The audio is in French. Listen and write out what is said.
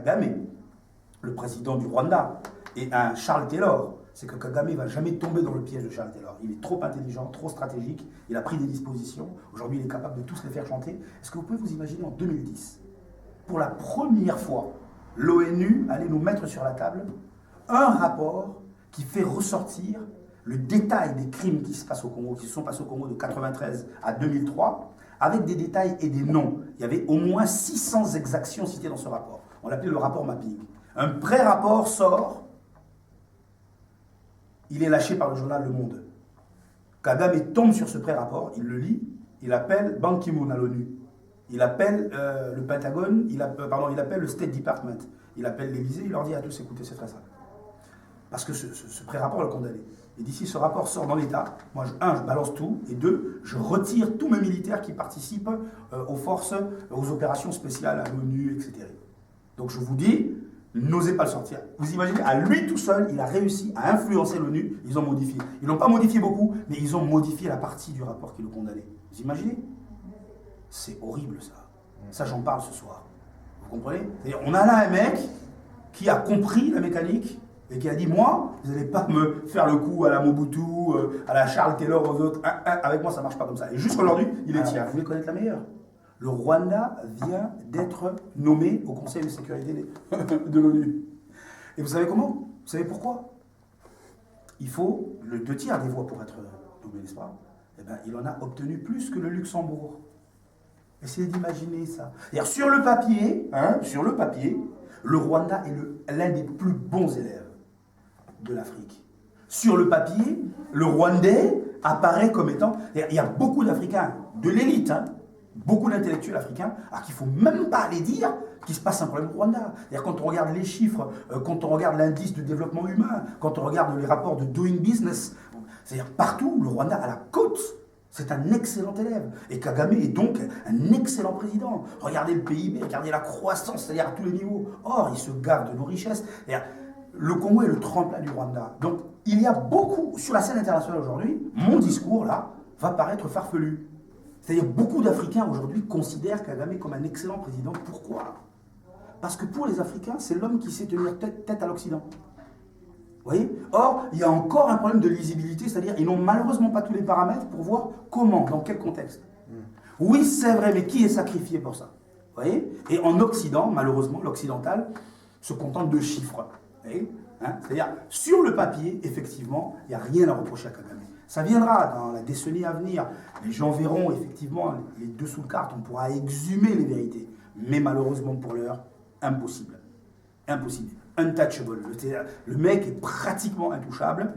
Kagame, le président du Rwanda, et un Charles Taylor, c'est que Kagame ne va jamais tomber dans le piège de Charles Taylor. Il est trop intelligent, trop stratégique, il a pris des dispositions. Aujourd'hui, il est capable de tous les faire chanter. Est-ce que vous pouvez vous imaginer en 2010, pour la première fois, l'ONU allait nous mettre sur la table un rapport qui fait ressortir le détail des crimes qui se passent au Congo, qui se sont passés au Congo de 1993 à 2003, avec des détails et des noms. Il y avait au moins 600 exactions citées dans ce rapport. On l'appelait le rapport mapping. Un pré-rapport sort, il est lâché par le journal Le Monde. Kagame tombe sur ce pré-rapport, il le lit, il appelle Ban Ki-moon à l'ONU, il appelle le Pentagone, il appelle le State Department, il appelle l'Élysée, il leur dit à tous, écoutez, c'est très simple. Parce que ce pré-rapport le condamné. Et d'ici ce rapport sort dans l'État, moi, je balance tout, et deux, je retire tous mes militaires qui participent aux forces, aux opérations spéciales à l'ONU, etc. Donc je vous dis, n'osez pas le sortir. Vous imaginez, à lui tout seul, il a réussi à influencer l'ONU, ils ont modifié. Ils n'ont pas modifié beaucoup, mais ils ont modifié la partie du rapport qui le condamnait. Vous imaginez? C'est horrible ça. Ça, j'en parle ce soir. Vous comprenez? C'est-à-dire, on a là un mec qui a compris la mécanique et qui a dit, moi, vous n'allez pas me faire le coup à la Mobutu, à la Charles Taylor, aux autres. Avec moi, ça ne marche pas comme ça. Et jusqu'aujourd'hui, il est tiers. Vous voulez connaître la meilleure? Le Rwanda vient d'être nommé au Conseil de sécurité de l'ONU. Et vous savez comment? Vous savez pourquoi? Il faut le 2 tiers des voix pour être nommé, n'est-ce pas? Eh bien, il en a obtenu plus que le Luxembourg. Essayez d'imaginer ça. Sur le papier, le Rwanda est l'un des plus bons élèves de l'Afrique. Sur le papier, le Rwandais apparaît comme étant... Il y a beaucoup d'Africains, de l'élite, beaucoup d'intellectuels africains, alors qu'il ne faut même pas aller dire qu'il se passe un problème au Rwanda. Quand on regarde les chiffres, quand on regarde l'indice de développement humain, quand on regarde les rapports de Doing Business, c'est-à-dire partout, le Rwanda a la cote. C'est un excellent élève. Et Kagame est donc un excellent président. Regardez le PIB, regardez la croissance, c'est-à-dire à tous les niveaux. Or, il se gave de nos richesses. Le Congo est le tremplin du Rwanda. Donc, il y a beaucoup, sur la scène internationale aujourd'hui, mon discours, là, va paraître farfelu. C'est-à-dire beaucoup d'Africains aujourd'hui considèrent Kagame comme un excellent président. Pourquoi? Parce que pour les Africains, c'est l'homme qui sait tenir tête à l'Occident. Vous voyez? Or, il y a encore un problème de lisibilité, c'est-à-dire ils n'ont malheureusement pas tous les paramètres pour voir comment, dans quel contexte. Oui, c'est vrai, mais qui est sacrifié pour ça? Vous voyez? Et en Occident, malheureusement, l'occidental se contente de chiffres. Vous voyez? C'est-à-dire, sur le papier, effectivement, il n'y a rien à reprocher à Kagame. Ça viendra dans la décennie à venir. Les gens verront, effectivement, les dessous de cartes, on pourra exhumer les vérités. Mais malheureusement, pour l'heure, impossible. Impossible. Untouchable. Le mec est pratiquement intouchable.